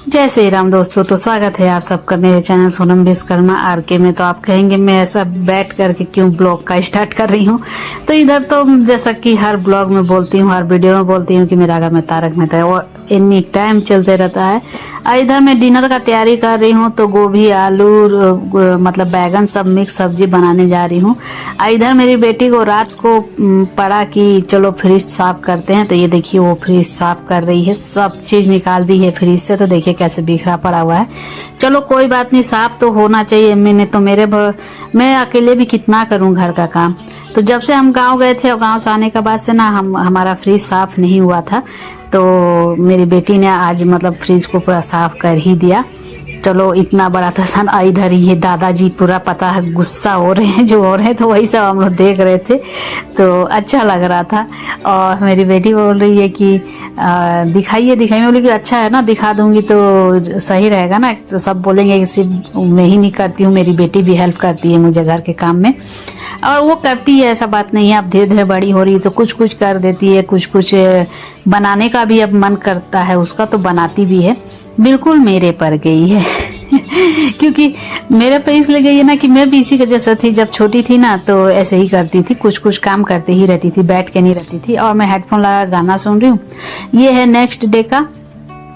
जय श्री राम दोस्तों। तो स्वागत है आप सबका मेरे चैनल सोनम विश्वकर्मा आरके में। तो आप कहेंगे मैं ऐसा बैठ करके क्यों ब्लॉग का स्टार्ट कर रही हूँ। तो इधर तो जैसा कि हर ब्लॉग में बोलती हूँ, हर वीडियो में बोलती हूँ कि मेरा घर में तारक मेहता है, वो एनी टाइम चलते रहता है। इधर मैं डिनर का तैयारी कर रही हूँ, तो गोभी आलू मतलब बैगन सब मिक्स सब्जी बनाने जा रही हूँ। इधर मेरी बेटी को रात को पड़ा कि चलो फ्रिज साफ करते हैं, तो ये देखिए वो फ्रिज साफ कर रही है, सब चीज निकाल दी है फ्रिज से। तो देखिए कैसे बिखरा पड़ा हुआ है। चलो कोई बात नहीं, साफ तो होना चाहिए। मैंने तो मैं अकेले भी कितना करूं घर का काम। तो जब से हम गांव गए थे और गांव से आने के बाद से ना हमारा फ्रिज साफ नहीं हुआ था, तो मेरी बेटी ने आज मतलब फ्रिज को पूरा साफ कर ही दिया। चलो इतना बड़ा था सन। इधर ये दादाजी पूरा पता है गुस्सा हो रहे हैं, जो हो रहे हैं, तो वही सब हम लोग देख रहे थे, तो अच्छा लग रहा था। और मेरी बेटी बोल रही है कि दिखाइए दिखाइए। मैं बोली कि अच्छा है ना, दिखा दूंगी तो सही रहेगा ना। सब बोलेंगे कि सिर्फ मैं ही नहीं करती हूँ, मेरी बेटी भी हेल्प करती है मुझे घर के काम में, और वो करती है, ऐसा बात नहीं है। अब धीरे धीरे बड़ी हो रही है तो कुछ कुछ कर देती है, कुछ कुछ बनाने का भी अब मन करता है उसका, तो बनाती भी है। बिल्कुल मेरे पर गई है क्योंकि मेरे पे इसलिए गई है ना कि मैं भी इसी के जैसा थी। जब छोटी थी ना तो ऐसे ही करती थी, कुछ कुछ काम करते ही रहती थी, बैठ के नहीं रहती थी। और मैं हेडफोन लगा गाना सुन रही हूँ। ये है नेक्स्ट डे का।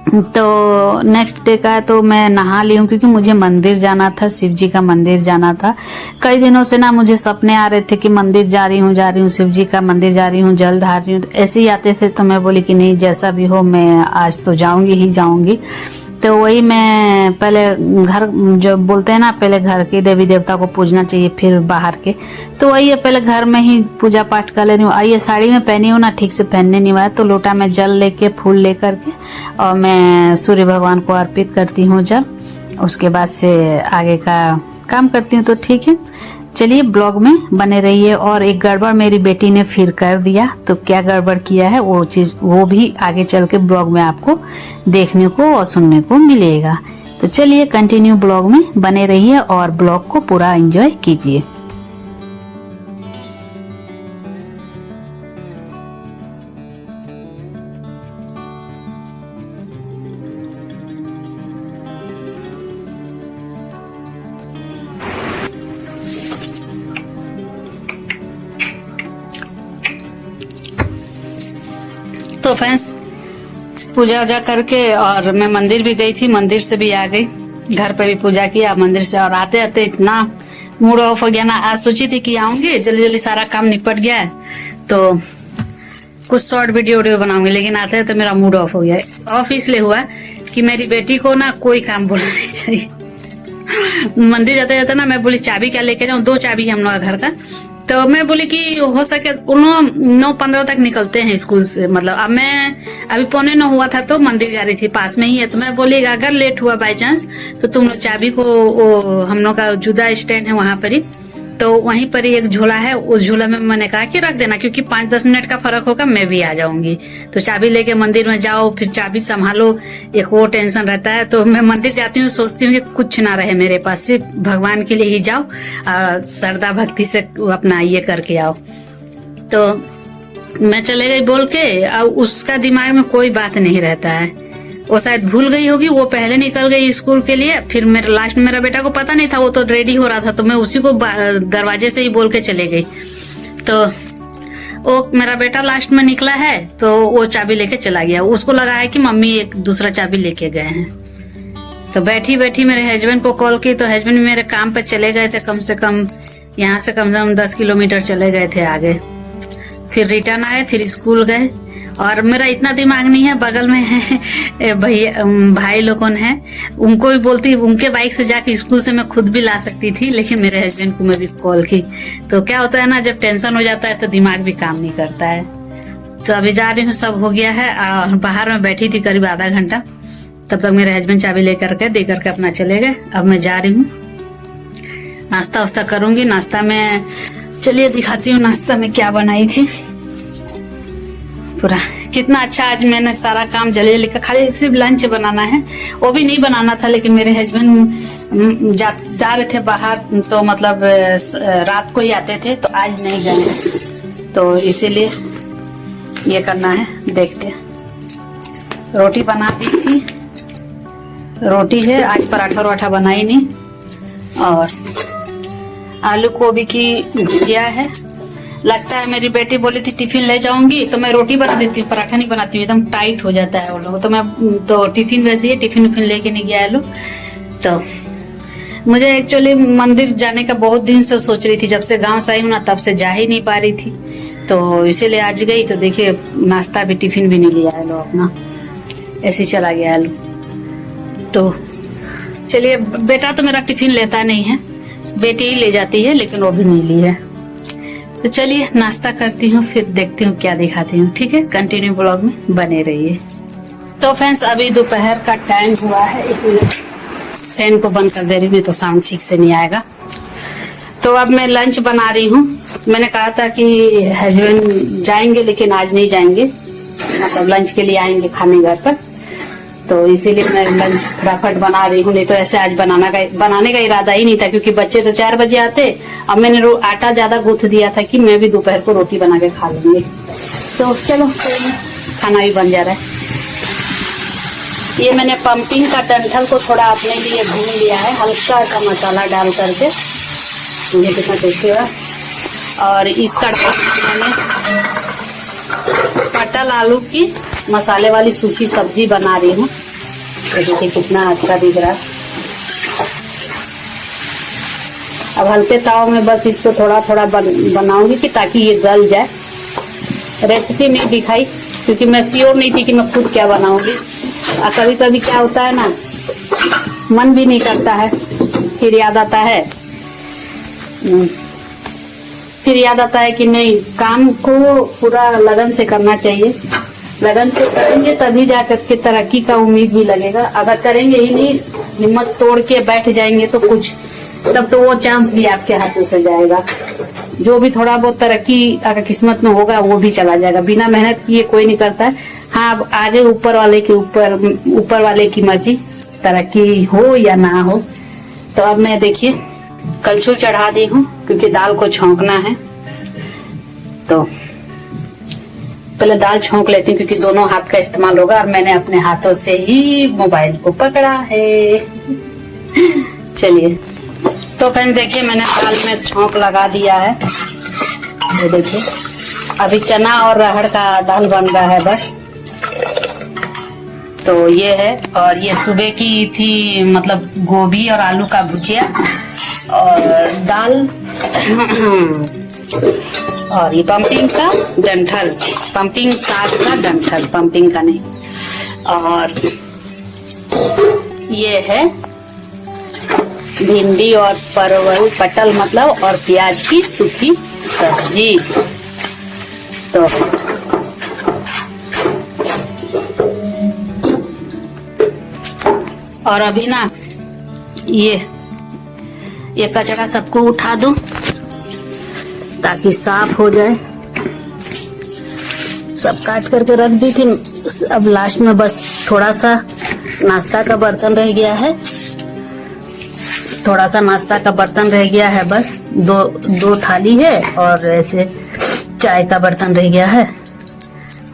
तो नेक्स्ट डे का तो मैं नहा ली हूँ, क्योंकि मुझे मंदिर जाना था, शिव जी का मंदिर जाना था। कई दिनों से ना मुझे सपने आ रहे थे कि मंदिर जा रही हूँ, शिव जी का मंदिर जा रही हूँ, जल ढार रही हूँ, ऐसे ही आते थे। तो मैं बोली कि नहीं, जैसा भी हो मैं आज तो जाऊंगी ही जाऊंगी। तो वही मैं पहले घर, जो बोलते हैं ना पहले घर के देवी देवता को पूजना चाहिए फिर बाहर के, तो वही है, पहले घर में ही पूजा पाठ कर ले रही हूँ। ये साड़ी में पहनी हूँ ना, ठीक से पहनने नहीं आया, तो लोटा में जल लेके फूल लेकर के और मैं सूर्य भगवान को अर्पित करती हूँ जल। उसके बाद से आगे का काम करती हूँ। तो ठीक है, चलिए ब्लॉग में बने रहिए। और एक गड़बड़ मेरी बेटी ने फिर कर दिया, तो क्या गड़बड़ किया है वो चीज, वो भी आगे चल के ब्लॉग में आपको देखने को और सुनने को मिलेगा। तो चलिए कंटिन्यू ब्लॉग में बने रहिए और ब्लॉग को पूरा एंजॉय कीजिए। तो फ्रेंड्स, पूजा वूजा करके और मैं मंदिर भी गई थी, मंदिर से भी आ गई, घर पे भी पूजा किया मंदिर से। और आते आते इतना मूड ऑफ हो गया ना, आज सोची थी कि आऊंगी, जल्दी जल्दी सारा काम निपट गया है तो कुछ शॉर्ट वीडियो बनाऊंगी, लेकिन आते आते मेरा मूड ऑफ हो गया। ऑफ इसलिए हुआ कि मेरी बेटी को ना कोई काम बोलना नहीं चाहिए। मंदिर जाते जाते ना मैं बोली चाबी क्या लेके जाऊँ, 2 चाबी है हम लोग घर का। तो मैं बोली कि हो सके उन 9:15 तक निकलते हैं स्कूल से, मतलब अब मैं अभी 8:45 हुआ था तो मंदिर जा रही थी, पास में ही है। तो मैं बोली अगर लेट हुआ बाई चांस तो तुम लोग चाबी को, हम लोग का जुदा स्टैंड है वहां पर ही, तो वहीं पर ही एक झोला है, उस झोला में मैंने कहा कि रख देना, क्योंकि 5-10 मिनट का फर्क होगा, मैं भी आ जाऊंगी। तो चाबी लेके मंदिर में जाओ, फिर चाबी संभालो, एक वो टेंशन रहता है। तो मैं मंदिर जाती हूँ, सोचती हूँ कि कुछ ना रहे मेरे पास, सिर्फ भगवान के लिए ही जाओ, श्रद्धा भक्ति से अपना ये करके आओ। तो मैं चले गई बोल के, अब उसका दिमाग में कोई बात नहीं रहता है, वो शायद भूल गई होगी, वो पहले निकल गई स्कूल के लिए। फिर मेरा लास्ट में, मेरा बेटा को पता नहीं था, वो तो रेडी हो रहा था, तो मैं उसी को दरवाजे से ही बोल के चले गई। तो वो मेरा बेटा लास्ट में निकला है, तो वो चाबी लेके चला गया। उसको लगा है कि मम्मी एक दूसरा चाबी लेके गए हैं। तो बैठी बैठी मेरे हस्बैंड को कॉल की, तो हस्बैंड मेरे काम पे चले गए थे, कम से कम यहाँ से कम 10 किलोमीटर चले गए थे आगे। फिर रिटर्न आए, फिर स्कूल गए। और मेरा इतना दिमाग नहीं है, बगल में है भाई लोगों है, उनको भी बोलती, उनके बाइक से जाके स्कूल से मैं खुद भी ला सकती थी, लेकिन मेरे हस्बैंड को मैं भी कॉल की। तो क्या होता है ना, जब टेंशन हो जाता है तो दिमाग भी काम नहीं करता है। तो अभी जा रही हूँ, सब हो गया है और बाहर में बैठी थी करीब आधा घंटा, तब तक मेरे हस्बैंड चाबी लेकर के दे करके अपना चले गए। अब मैं जा रही हूँ, नाश्ता वास्ता करूंगी। नाश्ता में चलिए दिखाती हूँ नाश्ता में क्या बनाई थी। पूरा कितना अच्छा आज मैंने सारा काम जल्दी जल्दी का, खाली सिर्फ लंच बनाना है, वो भी नहीं बनाना था, लेकिन मेरे हस्बैंड जा रहे थे बाहर, तो मतलब रात को ही आते थे, तो आज नहीं गए, तो इसीलिए ये करना है। देखते, रोटी बना दी थी रोटी है, आज पराठा वराठा बनाई नहीं, और आलू गोभी की भुजिया है। लगता है मेरी बेटी बोली थी टिफिन ले जाऊंगी तो मैं रोटी बना देती हूँ, पराठा नहीं बनाती हूँ, एकदम टाइट हो जाता है वो लोग। तो मैं तो टिफिन वैसे ही टिफिन लेके नहीं गया है लोग। तो मुझे एक्चुअली मंदिर जाने का बहुत दिन से सोच रही थी, जब से गांव से आई हूँ ना तब से जा ही नहीं पा रही थी, तो इसीलिए आज गई। तो देखिए नाश्ता भी टिफिन भी नहीं लिया है लोग अपना, ऐसे ही चला गया है लोग। तो चलिए, बेटा तो मेरा टिफिन लेता नहीं है, बेटी ही ले जाती है, लेकिन वो भी नहीं ली है। तो चलिए नाश्ता करती हूँ, फिर देखती हूँ क्या दिखाती हूँ। ठीक है, कंटिन्यू ब्लॉग में बने रहिए। तो फ्रेंड्स अभी दोपहर का टाइम हुआ है, 1 मिनट फैन को बंद कर दे रही हूँ तो साउंड ठीक से नहीं आएगा। तो अब मैं लंच बना रही हूँ। मैंने कहा था कि हस्बैंड जाएंगे, लेकिन आज नहीं जाएंगे, मतलब लंच के लिए आएंगे खाने घर पर, तो इसीलिए मैं लंच फटाफट बना रही हूँ। नहीं तो ऐसे आज बनाने का इरादा ही नहीं था, क्योंकि बच्चे तो 4 बजे आते। अब मैंने आटा ज्यादा गूंथ दिया था कि मैं भी दोपहर को रोटी बना के खा लूंगी। तो चलो खाना भी बन जा रहा है। ये मैंने पंपिंग का डंठल को थोड़ा अपने लिए भून लिया है, हल्का सा मसाला डाल करके, मुझे कितना टेस्टी हुआ। और इस कढ़ाई में मैंने पटल आलू की मसाले वाली सूखी सब्जी बना रही हूँ। तो देखिए कितना अच्छा दिख रहा है। अब हल्के ताव में बस इसको थोड़ा थोड़ा बनाऊंगी कि ताकि ये गल जाए। रेसिपी नहीं दिखाई क्योंकि मैं श्योर नहीं थी कि मैं खुद क्या बनाऊंगी। और कभी कभी क्या होता है ना, मन भी नहीं करता है, फिर याद आता है कि नहीं, काम को पूरा लगन से करना चाहिए। लगन से करेंगे तभी जाकर के तरक्की का उम्मीद भी लगेगा। अगर करेंगे ही नहीं, हिम्मत तोड़ के बैठ जाएंगे तो कुछ, तब तो वो चांस भी आपके हाथों से जाएगा। जो भी थोड़ा बहुत तरक्की अगर किस्मत में होगा वो भी चला जाएगा। बिना मेहनत किए कोई नहीं करता है। हाँ, अब आगे ऊपर वाले की मर्जी, तरक्की हो या ना हो। तो अब मैं देखिए कलछुल चढ़ा दी हूँ क्योंकि दाल को छौंकना है। तो पहले दाल छौंक लेती हूँ क्योंकि दोनों हाथ का इस्तेमाल होगा, और मैंने अपने हाथों से ही मोबाइल को पकड़ा है। चलिए, तो फ्रेंड्स देखिए मैंने दाल में छौंक लगा दिया है। ये देखिए अभी चना और अरहर का दाल बन रहा है बस। तो ये है, और ये सुबह की थी, मतलब गोभी और आलू का भुजिया और दाल और ये पंपिंग का डंठल, पंपिंग साग का डंठल, पंपिंग का नहीं। और ये है भिंडी और परवल, पटल मतलब, और प्याज की सूखी सब्जी। तो और अभी ना ये कचरा सबको उठा दूं ताकि साफ हो जाए। सब काट करके रख दी थी। अब लास्ट में बस थोड़ा सा नाश्ता का बर्तन रह गया है, थोड़ा सा नाश्ता का बर्तन रह गया है बस। दो थाली है और ऐसे चाय का बर्तन रह गया है।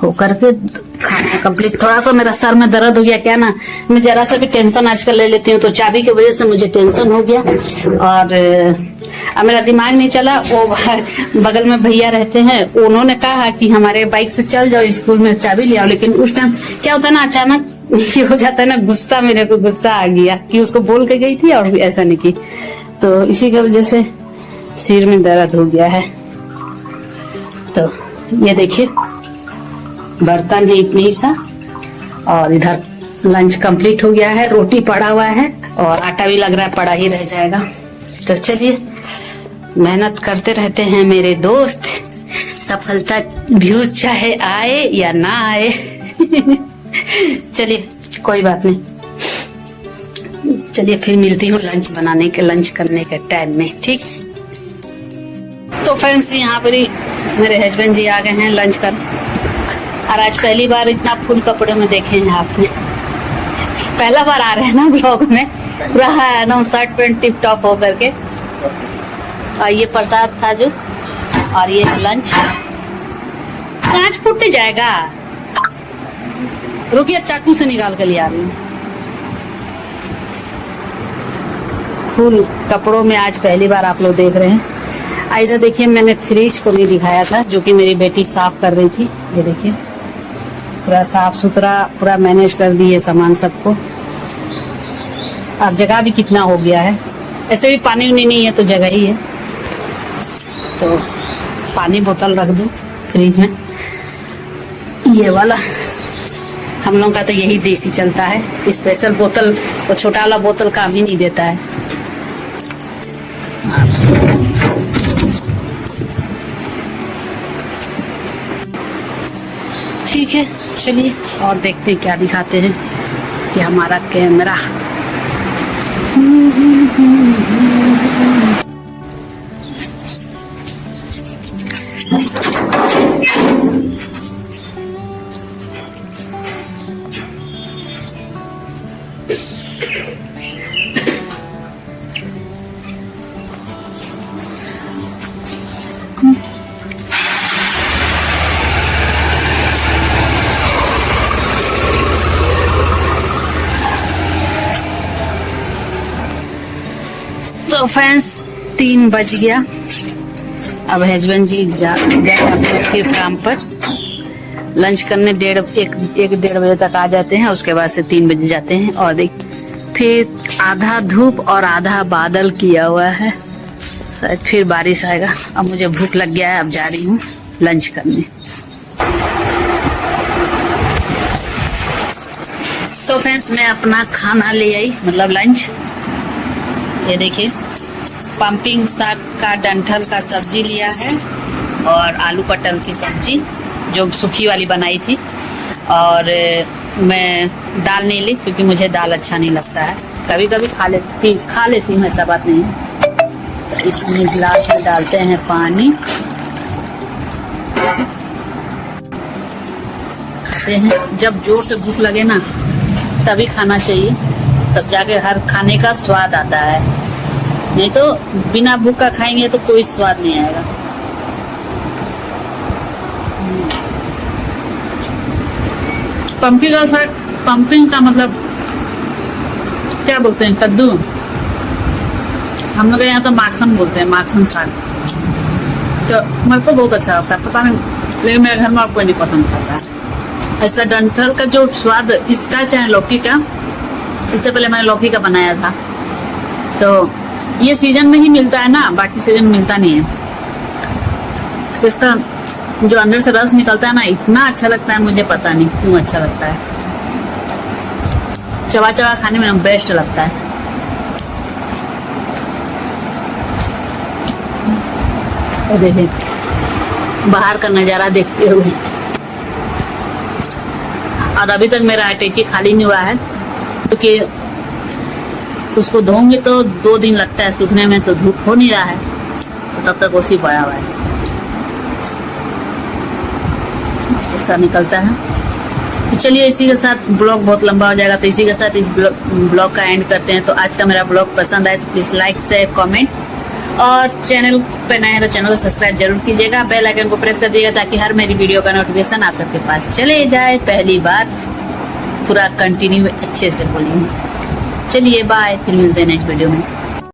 हो करके खाना कंप्लीट। थोड़ा सा मेरा सर में दर्द हो गया, क्या ना, मैं जरा सा भी टेंशन आजकल ले लेती हूँ, तो चाबी की वजह से मुझे टेंशन हो गया और अब मेरा दिमाग नहीं चला। वो बगल में भैया रहते हैं, उन्होंने कहा कि हमारे बाइक से चल जाओ स्कूल में, चाबी ले आओ। लेकिन उस टाइम क्या होता है ना, अचानक ये हो जाता है ना, गुस्सा, मेरे को गुस्सा आ गया कि उसको बोल के गई थी और ऐसा नहीं की, तो इसी की वजह से सिर में दर्द हो गया है। तो ये देखिए बर्तन है इतनी सा, और इधर लंच कंप्लीट हो गया है। रोटी पड़ा हुआ है और आटा भी लग रहा है पड़ा ही रह जाएगा। तो चलिए, मेहनत करते रहते हैं मेरे दोस्त, सफलता व्यूज चाहे आए या ना आए। चलिए कोई बात नहीं, चलिए फिर मिलती हूँ लंच करने के टाइम में, ठीक। तो फ्रेंड्स यहाँ पर ही मेरे हस्बैंड जी आ गए हैं लंच कर, और आज पहली बार इतना फुल कपड़े में देखे हैं आपने, पहला बार आ रहे हैं ना ब्लॉग में, पूरा एकदम शर्ट पैंट टिप टॉप होकर के। और ये प्रसाद था जो, और ये लंच। कांच फूट जाएगा, रुकिए चाकू से निकाल के ले आ रही हूँ। फुल कपड़ों में आज पहली बार आप लोग देख रहे हैं। इधर देखिए, मैंने फ्रिज को भी दिखाया था जो कि मेरी बेटी साफ कर रही थी। ये देखिए पूरा साफ सुथरा पूरा मैनेज कर दी है सामान सबको। और जगह भी कितना हो गया है, ऐसे भी पानी उनी नहीं है तो जगह ही है, तो पानी बोतल रख दूं फ्रिज में। ये वाला हम लोग का तो यही देसी चलता है, स्पेशल बोतल तो छोटा वाला बोतल काम ही नहीं देता है। ठीक है, चलिए और देखते हैं क्या दिखाते हैं कि हमारा कैमरा। तो फ्रेंड्स 3 बज गया। अब हस्बैंड जी गए अपने फिर काम पर। लंच करने 1-1:30 बजे तक आ जाते हैं, उसके बाद से 3 बजे जाते हैं। और देख फिर आधा धूप और आधा बादल किया हुआ है, शायद फिर बारिश आएगा। अब मुझे भूख लग गया है, अब जा रही हूँ लंच करने। तो फ्रेंड्स मैं अपना खाना ले आई, मतलब लंच। ये देखिए पंपिंग साग का डंठल का सब्जी लिया है और आलू पटल की सब्जी जो सूखी वाली बनाई थी। और मैं दाल नहीं ली क्योंकि मुझे दाल अच्छा नहीं लगता है, कभी कभी खा लेती हूँ, ऐसा बात नहीं है। तो इसमें गिलास में डालते हैं पानी, खाते हैं। जब जोर से भूख लगे ना तभी खाना चाहिए, तब जाके हर खाने का स्वाद आता है, नहीं तो बिना भूख का खाएंगे तो कोई स्वाद नहीं आएगा। पंपिंग का मतलब क्या बोलते हैं, कद्दू। हम लोग यहाँ तो माखन बोलते हैं, माखन साग। तो मेरे को बहुत अच्छा लगता है, पता नहीं, लेकिन मेरे घर में आपको नहीं पसंद करता। ऐसा डंठल का जो स्वाद इसका, चाहे लौकी का, इससे पहले मैंने लौकी का बनाया था। तो ये सीजन में ही मिलता है ना, बाकी सीजन में मिलता नहीं है। तो इसका जो अंदर से रस निकलता है ना, इतना अच्छा लगता है, मुझे पता नहीं क्यों अच्छा लगता है। चबा चबा खाने में बेस्ट लगता है। और देखिए बाहर का नजारा देखते हुए। और अभी तक मेरा अटैची खाली नहीं हुआ है, क्योंकि उसको धोऊंगे तो 2 दिन लगता है सूखने में, तो धूप हो नहीं रहा है, तो तब तक उसी पड़ा हुआ है, ऐसा निकलता है। तो चलिए इसी के साथ ब्लॉग बहुत लंबा हो जाएगा, तो इसी के साथ इस ब्लॉग का एंड करते हैं। तो आज का मेरा ब्लॉग पसंद आए तो प्लीज लाइक शेयर कमेंट, और चैनल पे नए हैं तो चैनल को सब्सक्राइब जरूर कीजिएगा, बेल आइकन को प्रेस कर दीजिएगा ताकि हर मेरी वीडियो का नोटिफिकेशन आप सबके पास चले जाए। पहली बार पूरा कंटिन्यू अच्छे से बोलिए। चलिए बाय, फिर मिलते हैं नेक्स्ट वीडियो में।